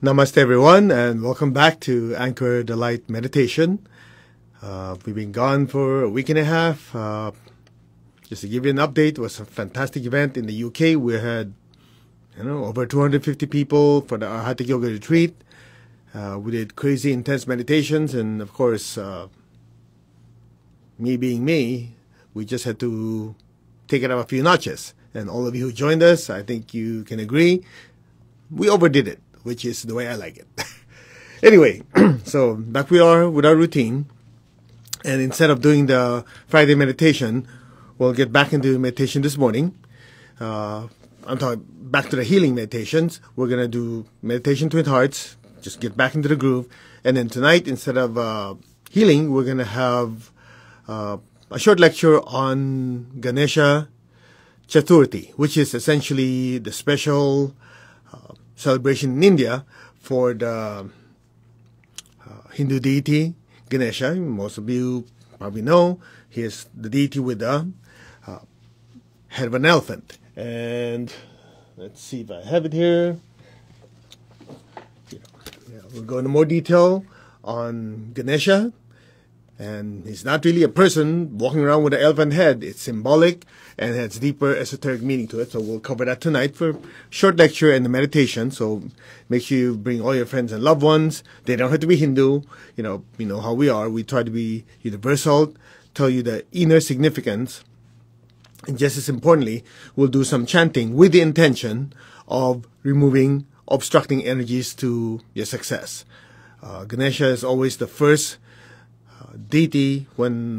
Namaste everyone, and welcome back to Anchor the Light Meditation. We've been gone for a week and a half. Just to give you an update, it was a fantastic event in the UK. We had, over 250 people for the Arhatic Yoga retreat. We did crazy intense meditations, and of course, me being me, we just had to take it up a few notches. And all of you who joined us, I think you can agree, we overdid it, which is the way I like it. Anyway, so back we are with our routine. And instead of doing the Friday meditation, we'll get back into meditation this morning. I'm talking back to the healing meditations. We're going to do meditation twin hearts, just get back into the groove. And then tonight, instead of healing, we're going to have a short lecture on Ganesha Chaturthi, which is essentially the special celebration in India for the Hindu deity Ganesha. Most of you probably know he is the deity with the head of an elephant. And let's see if I have it here. We'll go into more detail on Ganesha. And he's not really a person walking around with an elephant head. It's symbolic and has deeper esoteric meaning to it. So we'll cover that tonight for short lecture and the meditation. So make sure you bring all your friends and loved ones. They don't have to be Hindu. You know how we are. We try to be universal, tell you the inner significance. And just as importantly, we'll do some chanting with the intention of removing obstructing energies to your success. Ganesha is always the first deity when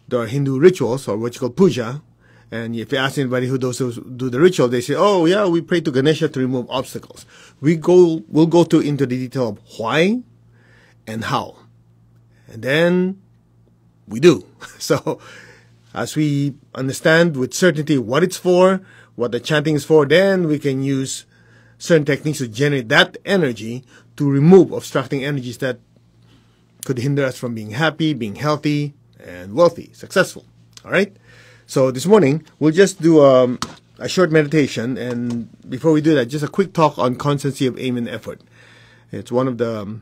there are Hindu rituals, or what you call puja. And if you ask anybody who does do the ritual, they say, oh yeah, we pray to Ganesha to remove obstacles. We'll go into the detail of why and how. And then we do. So as we understand with certainty what it's for, what the chanting is for, then we can use certain techniques to generate that energy to remove obstructing energies that could hinder us from being happy, being healthy, and wealthy, successful. All right? So this morning, we'll just do a short meditation. And before we do that, just a quick talk on constancy of aim and effort. It's one of the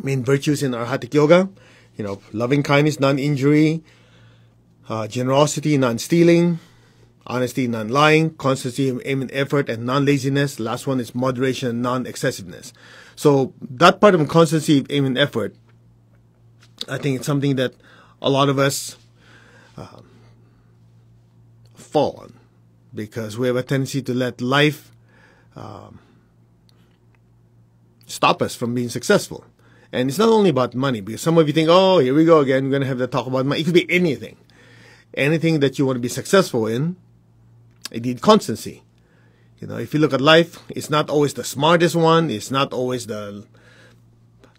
main virtues in Arhatic Yoga. Loving kindness, non-injury, generosity, non-stealing, honesty, non-lying, constancy of aim and effort, and non-laziness. Last one is moderation and non-excessiveness. So that part of constancy of aim and effort, I think it's something that a lot of us fall on, because we have a tendency to let life stop us from being successful. And it's not only about money, because some of you think, oh, here we go again, we're going to have to talk about money. It could be anything. Anything that you want to be successful in, it needs constancy. If you look at life, it's not always the smartest one. It's not always the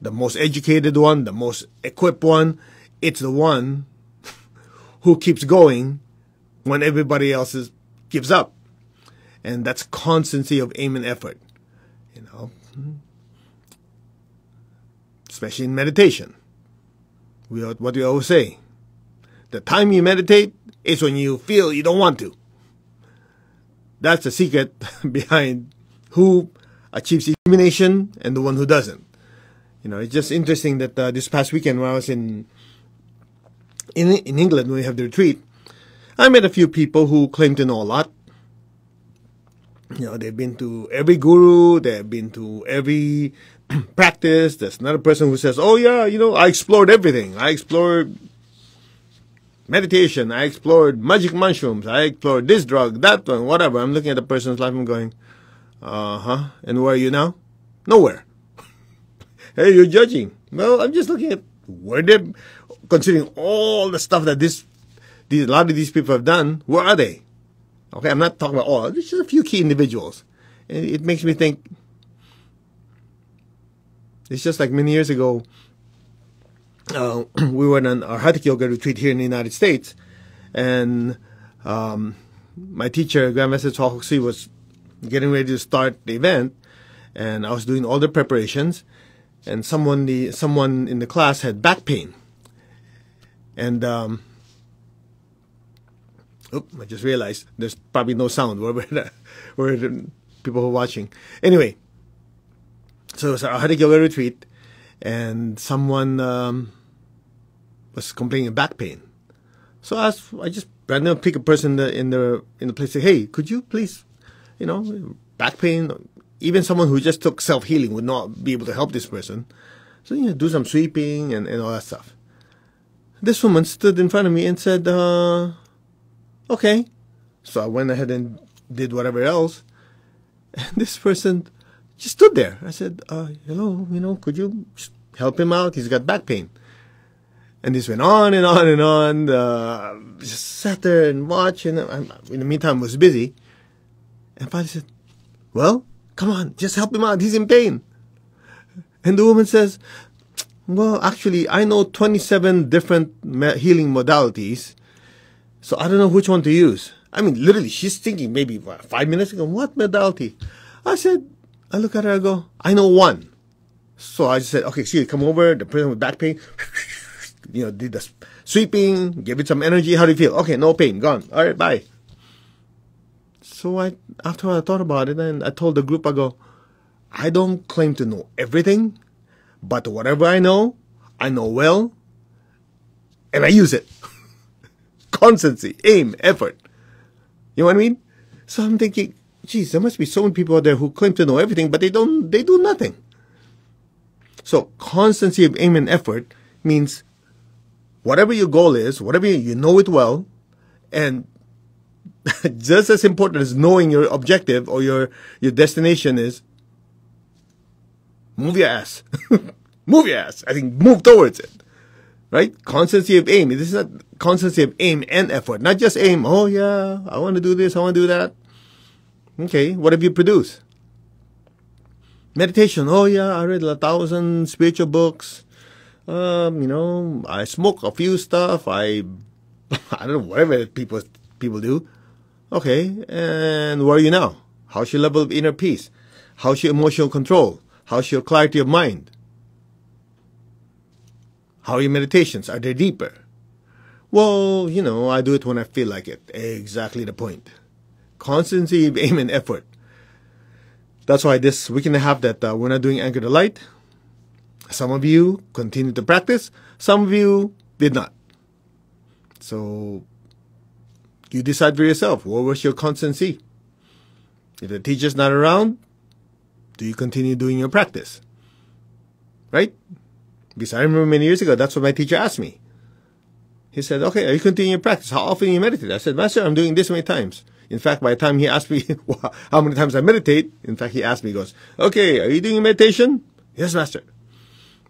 most educated one, the most equipped one. It's the one who keeps going when everybody else gives up. And that's constancy of aim and effort, especially in meditation. What do we always say? The time you meditate is when you feel you don't want to. That's the secret behind who achieves illumination and the one who doesn't. It's just interesting that this past weekend when I was in England, when we have the retreat, I met a few people who claim to know a lot. They've been to every guru, they've been to every practice. There's another person who says, oh yeah, I explored everything. I explored meditation, I explored magic mushrooms, I explored this drug, that one, whatever. I'm looking at the person's life and going, and where are you now? Nowhere. Hey, you're judging. Well, I'm just looking at where they're, considering all the stuff that a lot of these people have done, where are they? Okay, I'm not talking about all. There's just a few key individuals. And it makes me think, it's just like many years ago, we were on our Arhatic Yoga retreat here in the United States, and my teacher, Grandmaster Chokoksi, was getting ready to start the event, and I was doing all the preparations, and someone in the class had back pain, and I just realized there's probably no sound where the people who are watching. Anyway, So it was a Hare Yoga retreat, and someone was complaining of back pain. So I just randomly pick a person in the place. Say, hey, could you please, back pain. Even someone who just took self-healing would not be able to help this person. So do some sweeping and all that stuff. This woman stood in front of me and said, okay. So I went ahead and did whatever else. And this person just stood there. I said, hello, could you help him out? He's got back pain. And this went on and on and on. Just sat there and watched. And in the meantime, I was busy. And finally said, well, come on, just help him out. He's in pain. And the woman says, well, actually, I know 27 different healing modalities. So I don't know which one to use. I mean, literally, she's thinking maybe 5 minutes ago, what modality? I look at her, I go, I know one. So I said, okay, see, come over, the person with back pain, did the sweeping, give it some energy. How do you feel? Okay, no pain, gone. All right, bye. So after I thought about it, and I told the group, I go, I don't claim to know everything, but whatever I know well, and I use it. Constancy, aim, effort. You know what I mean? So I'm thinking, geez, there must be so many people out there who claim to know everything, but they do nothing. So constancy of aim and effort means whatever your goal is, whatever you know it well, and just as important as knowing your objective or your destination is, move your ass. Move your ass. I think move towards it. Right? Constancy of aim. This is not constancy of aim and effort. Not just aim. Oh, yeah, I want to do this. I want to do that. Okay, what have you produced? Meditation. Oh, yeah, I read 1,000 spiritual books. I smoke a few stuff. I don't know, whatever people do. Okay, and where are you now? How's your level of inner peace? How's your emotional control? How's your clarity of mind? How are your meditations? Are they deeper? Well, I do it when I feel like it. Exactly the point. Constancy of aim and effort. That's why this week and a half that we're not doing Anchor the Light. Some of you continued to practice. Some of you did not. So you decide for yourself. What was your constancy? If the teacher's not around, do you continue doing your practice? Right? Because I remember many years ago, that's what my teacher asked me. He said, okay, are you continuing your practice? How often do you meditate? I said, Master, I'm doing this many times. In fact, by the time he asked me how many times I meditate, in fact, he asked me, he goes, okay, are you doing meditation? Yes, Master.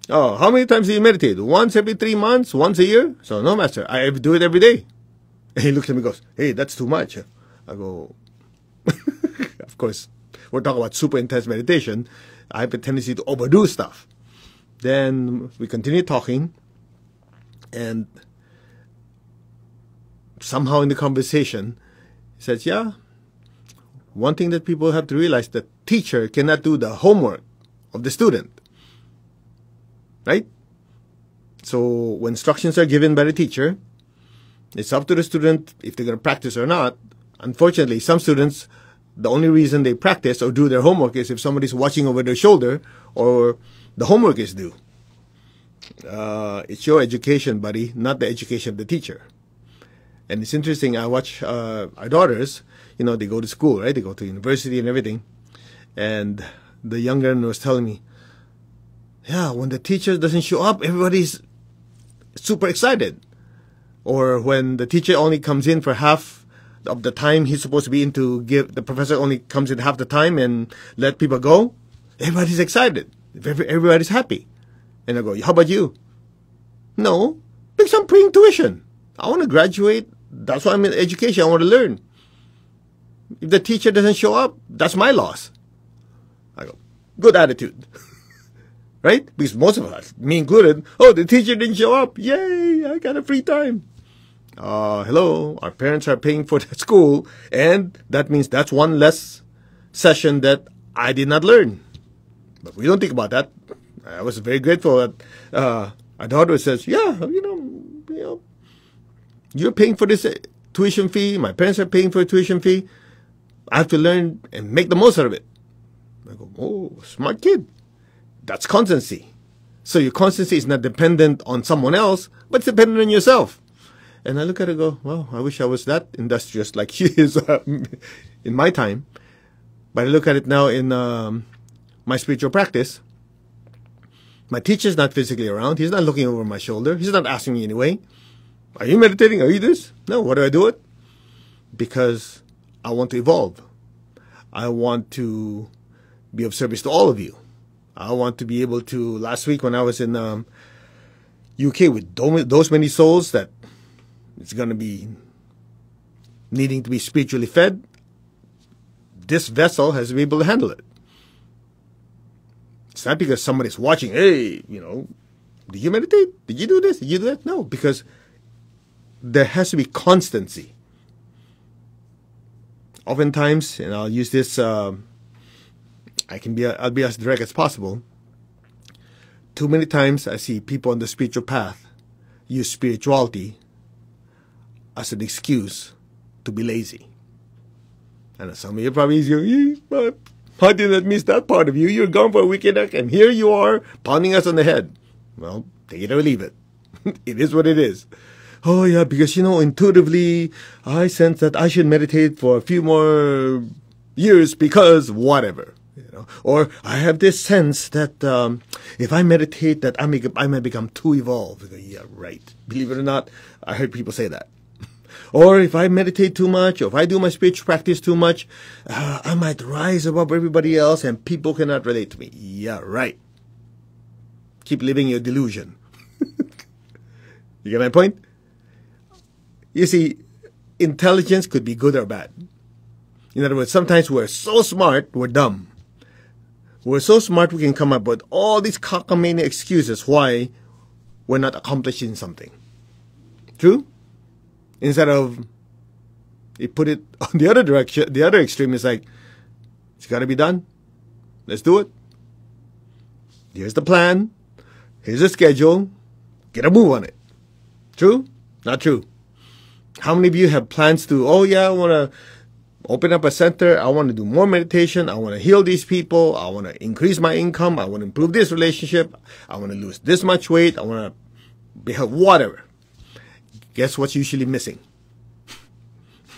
Oh, how many times do you meditate? Once every 3 months? Once a year? So, no, Master, I do it every day. And he looks at me and goes, hey, that's too much. I go, of course, we're talking about super intense meditation. I have a tendency to overdo stuff. Then we continue talking, and somehow in the conversation, he says, yeah, one thing that people have to realize, the teacher cannot do the homework of the student. Right? So when instructions are given by the teacher, it's up to the student if they're going to practice or not. Unfortunately, some students, the only reason they practice or do their homework is if somebody's watching over their shoulder or the homework is due. It's your education, buddy, not the education of the teacher. And it's interesting, I watch our daughters, they go to school, right? They go to university and everything. And the younger one was telling me, yeah, when the teacher doesn't show up, everybody's super excited. Or when the teacher only comes in for half of the time he's supposed to be in to give, the professor only comes in half the time and let people go, everybody's excited. Everybody's happy. And I go, how about you? No, because I'm paying tuition. I want to graduate. That's why I'm in education. I want to learn. If the teacher doesn't show up, that's my loss. I go, good attitude. Right? Because most of us, me included, oh, the teacher didn't show up. Yay, I got a free time. Hello, our parents are paying for the school, and that means that's one less session that I did not learn. But we don't think about that. I was very grateful that our daughter says, yeah, you're paying for this tuition fee. My parents are paying for a tuition fee. I have to learn and make the most out of it. I go, oh, smart kid. That's constancy. So your constancy is not dependent on someone else, but it's dependent on yourself. And I look at it and go, well, I wish I was that industrious like he is in my time. But I look at it now in my spiritual practice. My teacher's not physically around. He's not looking over my shoulder. He's not asking me anyway, are you meditating? Are you this? No. What do I do it? Because I want to evolve. I want to be of service to all of you. I want to be able to, last week when I was in UK with those many souls that it's going to be needing to be spiritually fed, this vessel has to be able to handle it. It's not because somebody's watching, hey, you know, did you meditate? Did you do this? Did you do that? No, because there has to be constancy. Oftentimes, and I'll use this, I'll be as direct as possible. Too many times I see people on the spiritual path use spirituality as an excuse to be lazy. And some of you probably say, how did I miss that part of you? You're gone for a weekend, and here you are pounding us on the head. Well, take it or leave it. It is what it is. Oh yeah, because you know, intuitively, I sense that I should meditate for a few more years because whatever. You know, or I have this sense that if I meditate, that I may become too evolved. Yeah, right. Believe it or not, I heard people say that. Or if I meditate too much, or if I do my spiritual practice too much, I might rise above everybody else and people cannot relate to me. Yeah, right. Keep living your delusion. You get my point? You see, intelligence could be good or bad. In other words, sometimes we're so smart, we're dumb. We're so smart we can come up with all these cockamamie excuses why we're not accomplishing something. True? Instead of, you put it on the other direction, the other extreme is like, it's got to be done. Let's do it. Here's the plan. Here's the schedule. Get a move on it. True? Not true. How many of you have plans to, oh yeah, I want to open up a center. I want to do more meditation. I want to heal these people. I want to increase my income. I want to improve this relationship. I want to lose this much weight. I want to be whatever. Guess what's usually missing?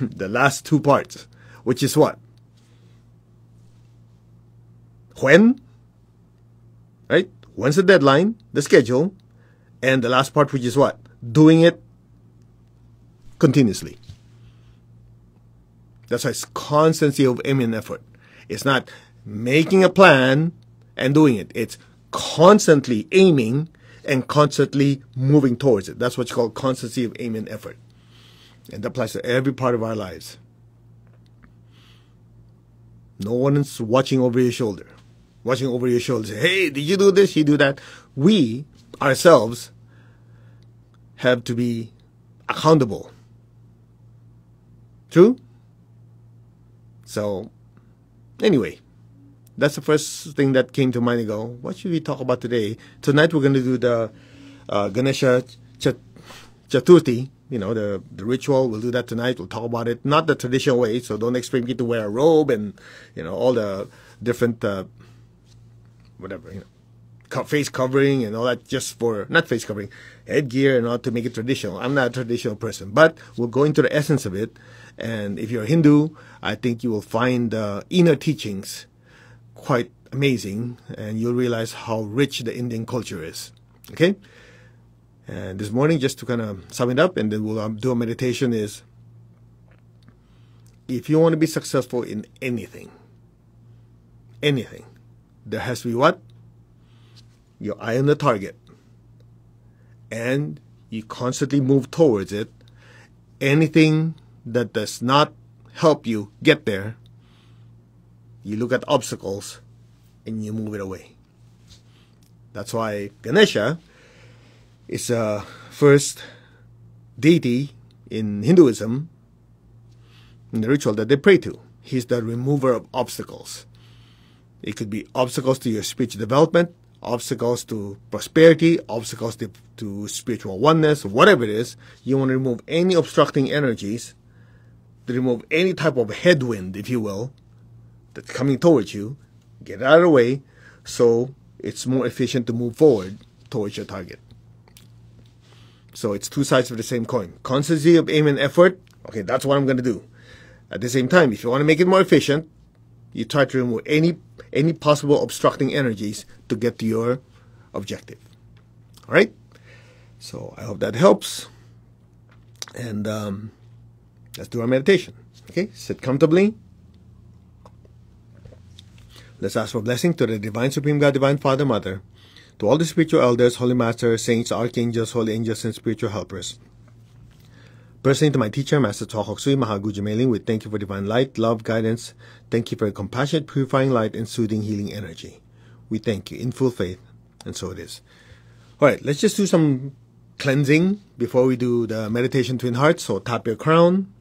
The last two parts, which is what? When? Right? When's the deadline? The schedule. And the last part, which is what? Doing it continuously. That's why it's constancy of aim and effort. It's not making a plan and doing it. It's constantly aiming and constantly moving towards it. That's what's called constancy of aim and effort. And that applies to every part of our lives. No one's watching over your shoulder. Watching over your shoulder. Say, hey, did you do this? You do that? We, ourselves, have to be accountable. True? So, anyway, that's the first thing that came to mind. I go, what should we talk about today? Tonight we're going to do the Ganesha Chaturthi, you know, the ritual. We'll do that tonight. We'll talk about it, not the traditional way, so don't expect me to wear a robe and, you know, all the different, whatever, you know, face covering and all that, just for, not face covering, headgear and all to make it traditional. I'm not a traditional person, but we'll go into the essence of it. And if you're a Hindu, I think you will find the inner teachings quite amazing, and you'll realize how rich the Indian culture is. Okay? And this morning, just to kind of sum it up, and then we'll do a meditation, is if you want to be successful in anything, there has to be what? Your eye on the target. And you constantly move towards it. Anything that does not help you get there, you look at obstacles and you move it away. That's why Ganesha is a first deity in Hinduism, in the ritual that they pray to. He's the remover of obstacles. It could be obstacles to your spiritual development, obstacles to prosperity, obstacles to spiritual oneness, whatever it is. You want to remove any obstructing energies, to remove any type of headwind, if you will, that's coming towards you. Get it out of the way so it's more efficient to move forward towards your target. So it's two sides of the same coin. Constancy of aim and effort, okay, that's what I'm going to do. At the same time, if you want to make it more efficient, you try to remove any possible obstructing energies to get to your objective. All right? So I hope that helps. And let's do our meditation. Okay? Sit comfortably. Let's ask for blessing to the Divine Supreme God, Divine Father, Mother, to all the spiritual elders, holy masters, saints, archangels, holy angels, and spiritual helpers. Personally, to my teacher, Master Chokhok Sui Mahaguju Mailing, we thank you for divine light, love, guidance. Thank you for your compassionate, purifying light and soothing, healing energy. We thank you in full faith, and so it is. All right, let's just do some cleansing before we do the meditation Twin Hearts. So tap your crown,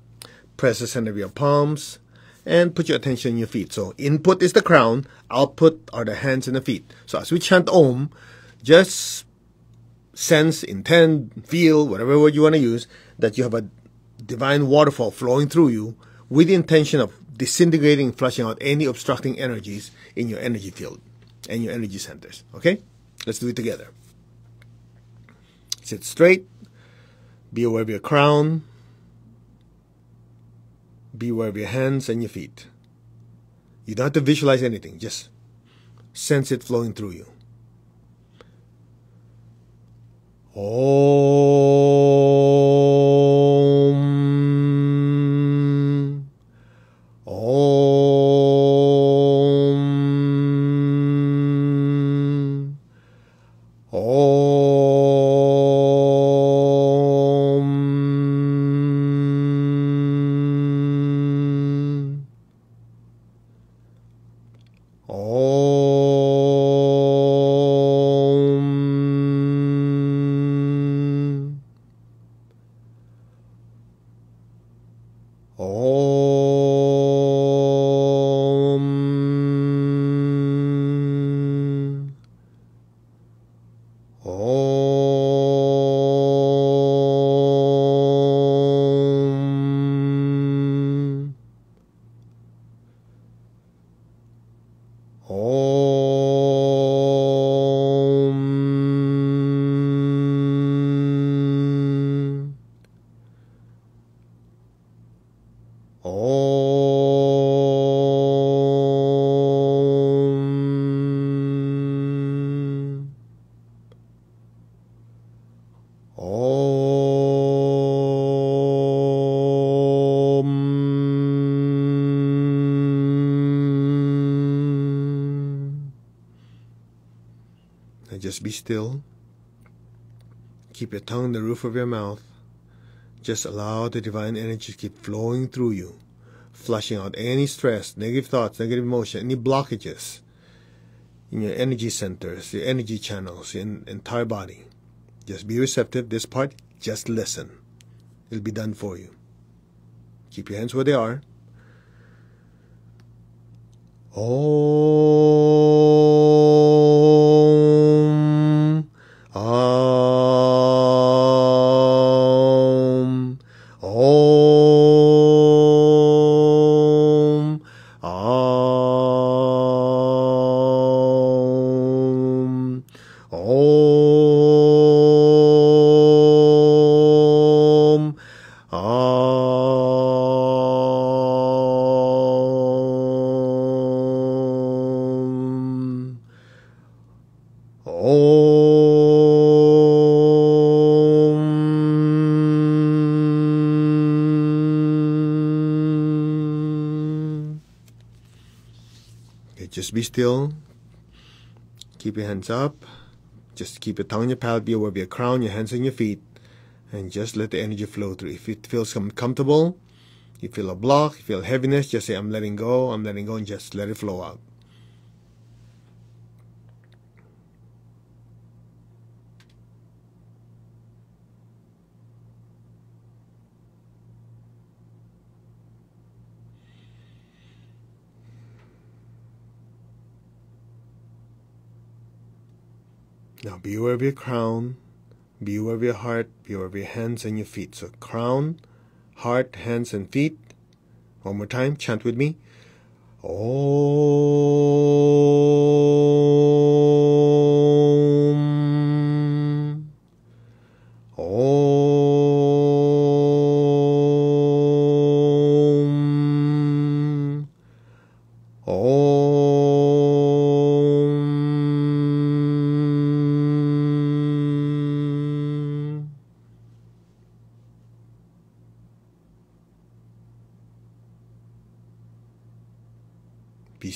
press the center of your palms, and put your attention on your feet. So input is the crown, output are the hands and the feet. So as we chant Om, just sense, intend, feel, whatever word you want to use, that you have a divine waterfall flowing through you with the intention of disintegrating and flushing out any obstructing energies in your energy field and your energy centers. Okay? Let's do it together. Sit straight. Be aware of your crown. Be aware of your hands and your feet. You don't have to visualize anything. Just sense it flowing through you. Om. Om. Om. Just be still. Keep your tongue in the roof of your mouth. Just allow the divine energy to keep flowing through you, flushing out any stress, negative thoughts, negative emotion, any blockages in your energy centers, your energy channels, your entire body. Just be receptive. This part, just listen. It'll be done for you. Keep your hands where they are. Om. Om. Om. Om. Om. Okay, just be still. Keep your hands up. Just keep your tongue in your palate. Be aware of your crown, your hands and your feet. And just let the energy flow through. If it feels uncomfortable, you feel a block, you feel heaviness, just say, I'm letting go, and just let it flow out. Now be aware of your crown, be aware of your heart, be aware of your hands and your feet. So crown, heart, hands and feet. One more time, chant with me. Om.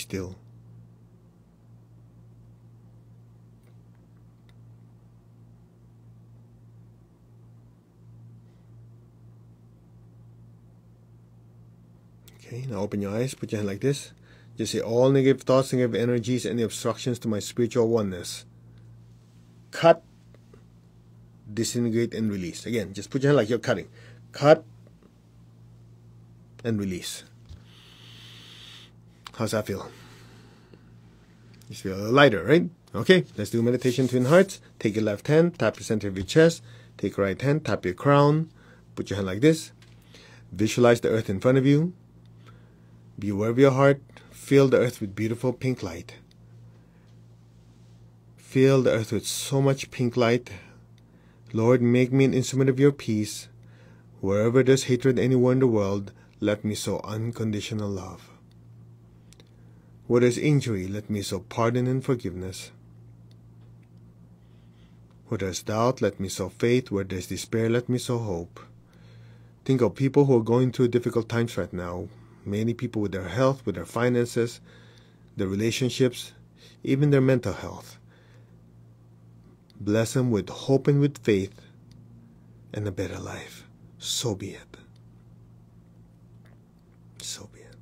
still. Okay, now open your eyes, put your hand like this. Just say, all negative thoughts, negative energies, any obstructions to my spiritual oneness, cut, disintegrate, and release. Again, just put your hand like you're cutting. Cut and release. How's that feel? You feel a little lighter, right? Okay, let's do meditation, twin hearts. Take your left hand, tap your center of your chest. Take your right hand, tap your crown. Put your hand like this. Visualize the earth in front of you. Be aware of your heart. Fill the earth with beautiful pink light. Fill the earth with so much pink light. Lord, make me an instrument of your peace. Wherever there's hatred anywhere in the world, let me sow unconditional love. Where there's injury, let me sow pardon and forgiveness. Where there's doubt, let me sow faith. Where there's despair, let me sow hope. Think of people who are going through difficult times right now. Many people with their health, with their finances, their relationships, even their mental health. Bless them with hope and with faith and a better life. So be it. So be it.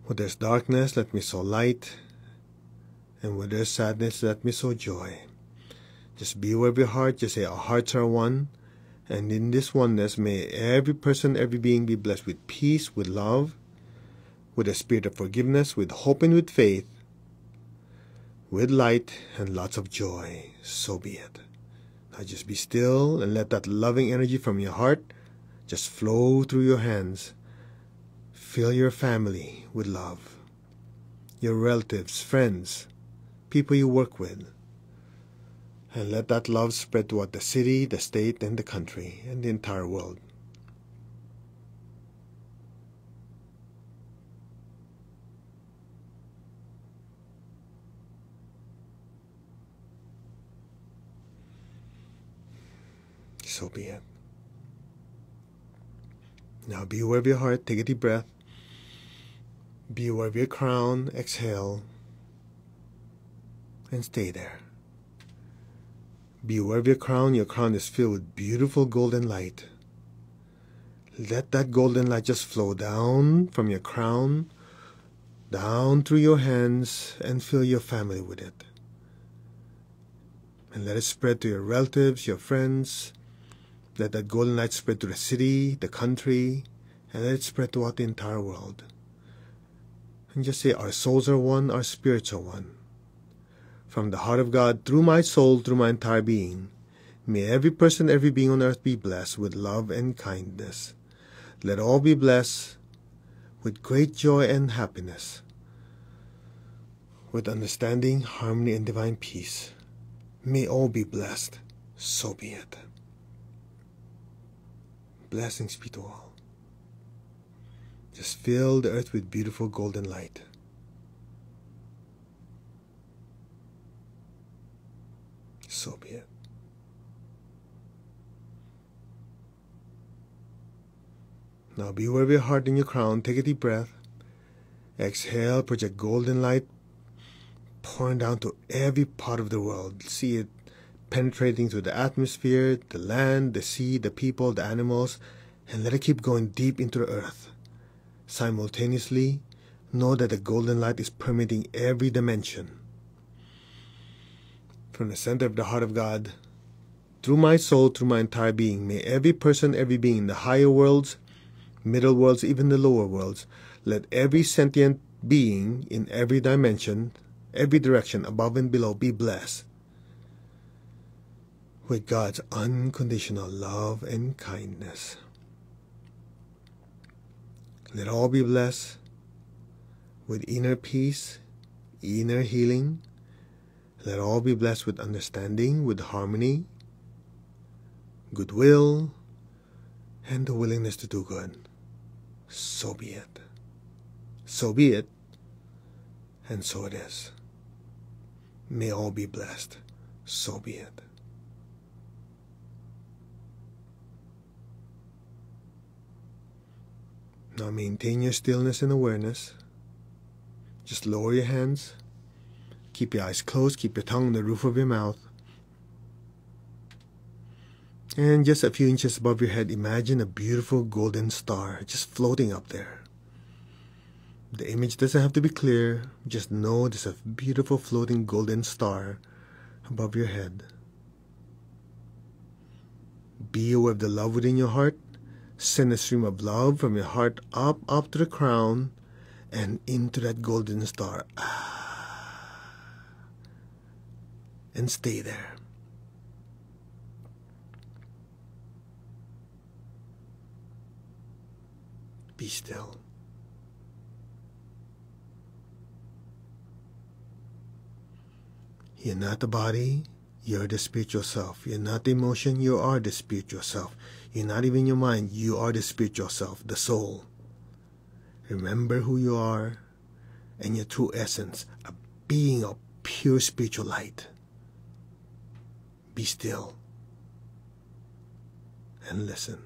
Where there's darkness, let me sow light. And where there's sadness, let me sow joy. Just be aware of your heart. Just say, our hearts are one. And in this oneness, may every person, every being be blessed with peace, with love, with a spirit of forgiveness, with hope and with faith, with light and lots of joy. So be it. Now just be still and let that loving energy from your heart just flow through your hands. Fill your family with love, your relatives, friends, people you work with. And let that love spread throughout the city, the state, and the country, and the entire world. So be it. Now be aware of your heart. Take a deep breath. Be aware of your crown. Exhale. And stay there. Be aware of your crown. Your crown is filled with beautiful golden light. Let that golden light just flow down from your crown, down through your hands, and fill your family with it. And let it spread to your relatives, your friends. Let that golden light spread to the city, the country, and let it spread throughout the entire world. And just say, our souls are one, our spirits are one. From the heart of God, through my soul, through my entire being, may every person, every being on earth be blessed with love and kindness. Let all be blessed with great joy and happiness, with understanding, harmony, and divine peace. May all be blessed. So be it. Blessings be to all. Just fill the earth with beautiful golden light. So be it. Now be aware of your heart and your crown. Take a deep breath. Exhale, project golden light pouring down to every part of the world. See it penetrating through the atmosphere, the land, the sea, the people, the animals, and let it keep going deep into the earth. Simultaneously, know that the golden light is permeating every dimension. From the center of the heart of God, through my soul, through my entire being, may every person, every being in the higher worlds, middle worlds, even the lower worlds, let every sentient being in every dimension, every direction, above and below, be blessed with God's unconditional love and kindness. Let all be blessed with inner peace, inner healing. Let all be blessed with understanding, with harmony, goodwill, and the willingness to do good. So be it. So be it, and so it is. May all be blessed. So be it. Now maintain your stillness and awareness. Just lower your hands. Keep your eyes closed. Keep your tongue on the roof of your mouth. And just a few inches above your head, imagine a beautiful golden star just floating up there. The image doesn't have to be clear. Just know there's a beautiful floating golden star above your head. Be aware of the love within your heart. Send a stream of love from your heart up to the crown and into that golden star. And stay there. Be still. You're not the body, you're the spiritual self. You're not the emotion, you are the spiritual self. You're not even your mind, you are the spiritual self, the soul. Remember who you are and your true essence, a being of pure spiritual light. Be still and listen.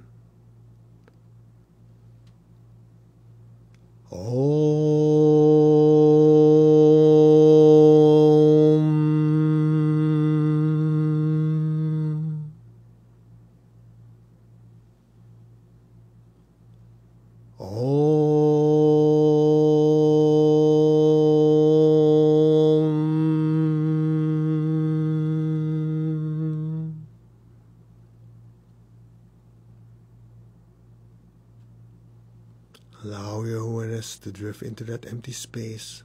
Allow your awareness to drift into that empty space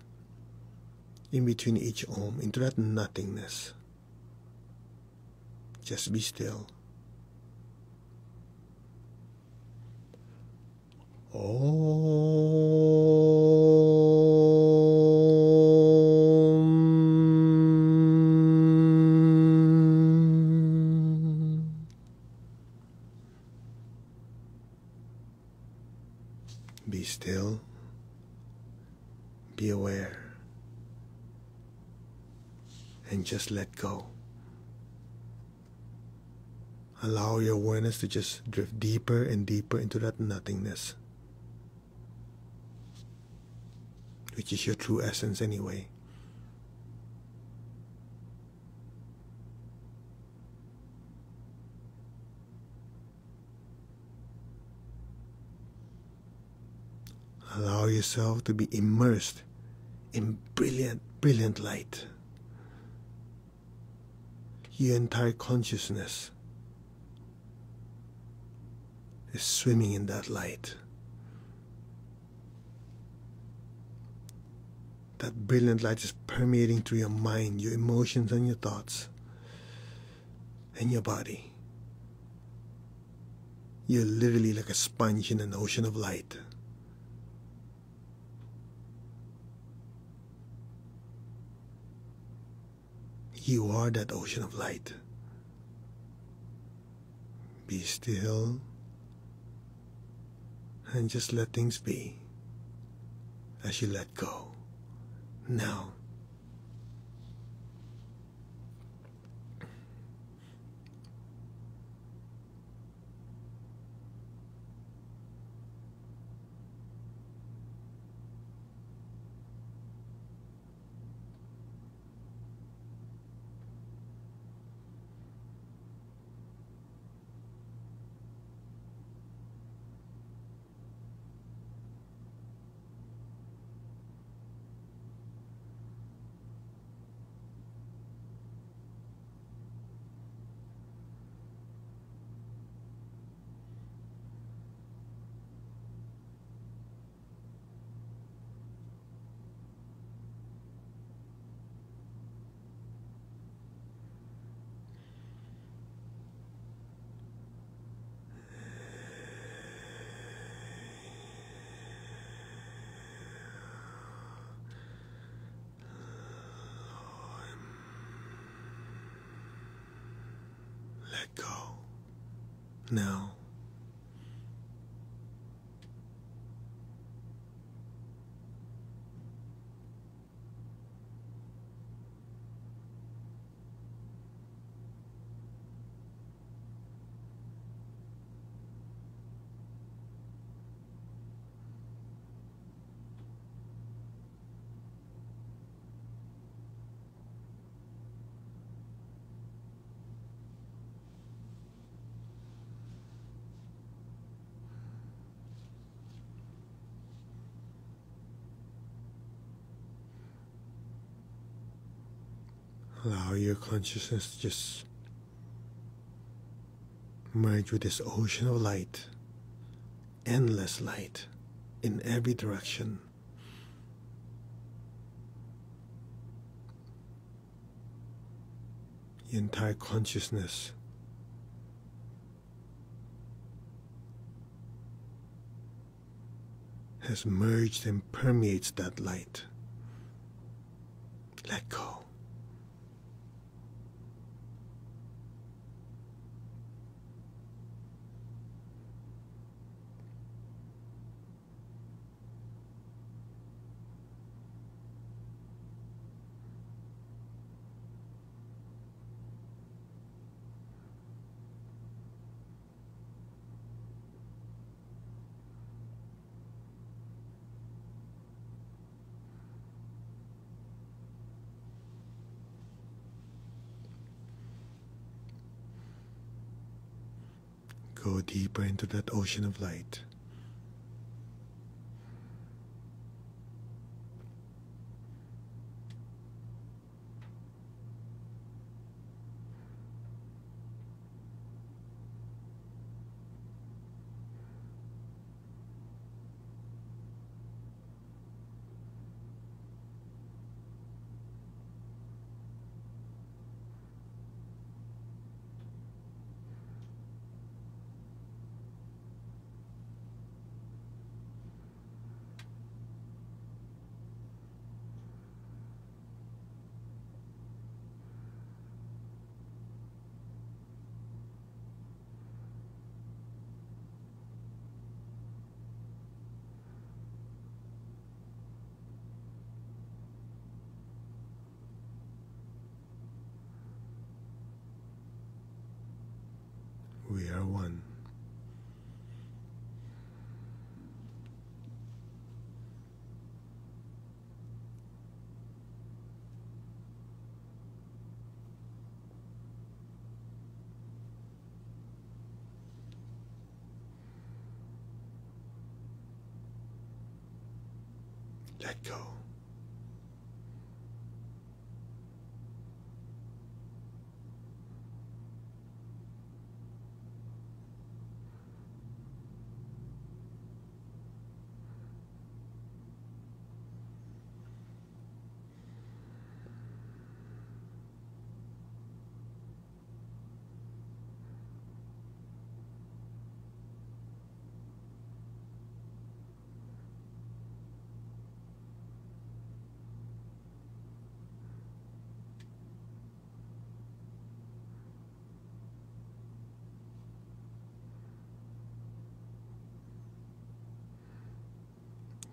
in between each Om, into that nothingness. Just be still. Be still. Be aware. And just let go. Allow your awareness to just drift deeper and deeper into that nothingness, which is your true essence anyway. Allow yourself to be immersed in brilliant, brilliant light. Your entire consciousness is swimming in that light. That brilliant light is permeating through your mind, your emotions and your thoughts, and your body. You're literally like a sponge in an ocean of light. You are that ocean of light. Be still and just let things be as you let go. Now, let go. Now, Allow your consciousness to just merge with this ocean of light, endless light in every direction. Your entire consciousness has merged and permeates that light. Let go. Go deeper into that ocean of light. We are one. Let go.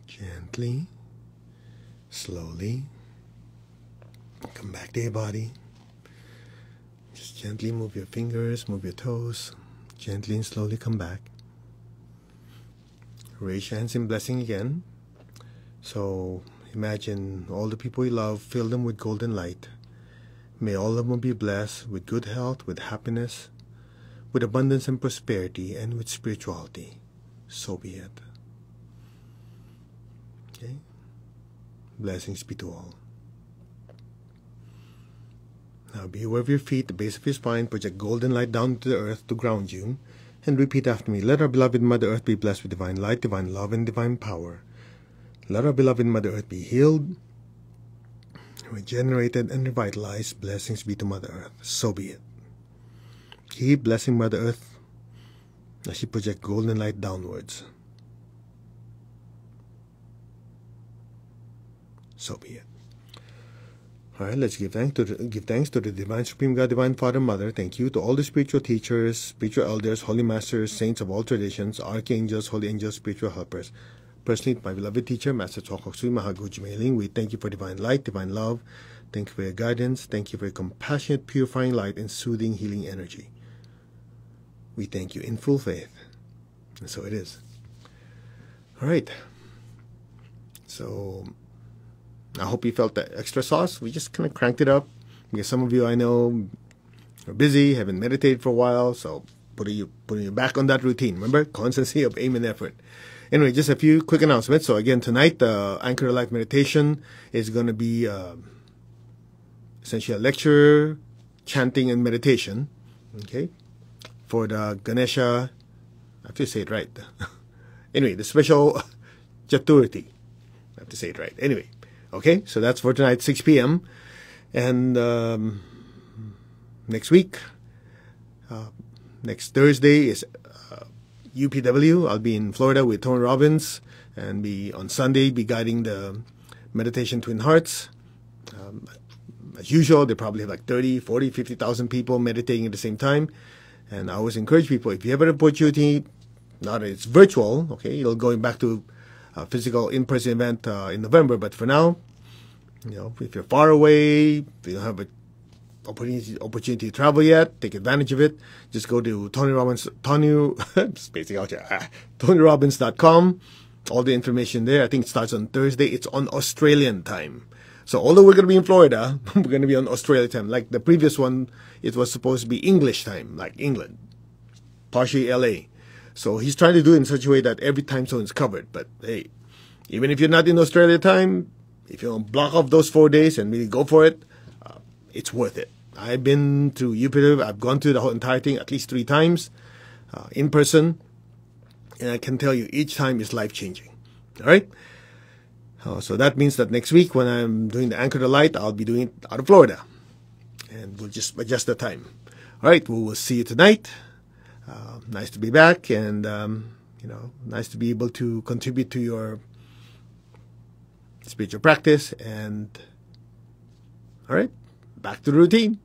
Gently, slowly, come back to your body. Just gently move your fingers, move your toes. Gently and slowly come back. Raise your hands in blessing again. So imagine all the people you love, fill them with golden light. May all of them be blessed with good health, with happiness, with abundance and prosperity, and with spirituality. So be it. Okay? Blessings be to all. Now be aware of your feet, the base of your spine. Project golden light down to the earth to ground you. And repeat after me. Let our beloved Mother Earth be blessed with divine light, divine love, and divine power. Let our beloved Mother Earth be healed, regenerated, and revitalized. Blessings be to Mother Earth. So be it. Keep blessing Mother Earth as she projects golden light downwards. So be it. All right, let's give thanks to the Divine Supreme God, Divine Father, Mother. Thank you to all the spiritual teachers, spiritual elders, holy masters, saints of all traditions, archangels, holy angels, spiritual helpers. Personally, my beloved teacher, Master Chokoksui Mahaguji Mailing, we thank you for divine light, divine love. Thank you for your guidance. Thank you for your compassionate, purifying light and soothing, healing energy. We thank you in full faith. And so it is. All right. So I hope you felt that extra sauce. We just kind of cranked it up because some of you I know are busy, haven't meditated for a while, so putting you back on that routine. Remember, constancy of aim and effort. Anyway, just a few quick announcements. So again, tonight the Anchor Life meditation is going to be essentially a lecture, chanting, and meditation. Okay, for the Ganesha, I have to say it right. Anyway, the special Chaturthi. I have to say it right. Anyway, okay, so that's for tonight, 6 p.m. And next week, next Thursday is UPW. I'll be in Florida with Tony Robbins, and on Sunday be guiding the meditation Twin Hearts. As usual, they probably have like 30, 40, 50,000 people meditating at the same time. And I always encourage people, if you have an opportunity, now that it's virtual, okay, you'll going back to a physical in-person event in November. But for now, if you're far away, if you don't have an opportunity to travel yet, take advantage of it. Just go to TonyRobbins.com. All the information there. I think it starts on Thursday. It's on Australian time. So although we're going to be in Florida, we're going to be on Australia time. Like the previous one, it was supposed to be English time, like England, partially LA. So he's trying to do it in such a way that every time zone is covered. But hey, even if you're not in Australia time, if you don't block off those 4 days and really go for it, it's worth it. I've been to UPW. I've gone through the whole entire thing at least 3 times in person. And I can tell you each time is life-changing. All right? So that means that next week when I'm doing the Anchor the Light, I'll be doing it out of Florida. And we'll just adjust the time. All right, we will see you tonight. Nice to be back, and nice to be able to contribute to your spiritual practice. And all right, back to the routine.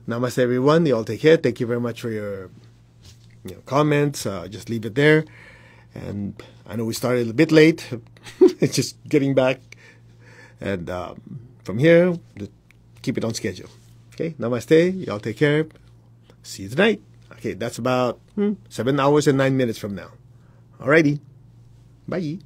Namaste, everyone. You all take care. Thank you very much for your comments. Just leave it there. And I know we started a bit late. It's just getting back. And from here, keep it on schedule. Okay, namaste. Y'all take care. See you tonight. Okay, that's about 7 hours and 9 minutes from now. Alrighty. Bye.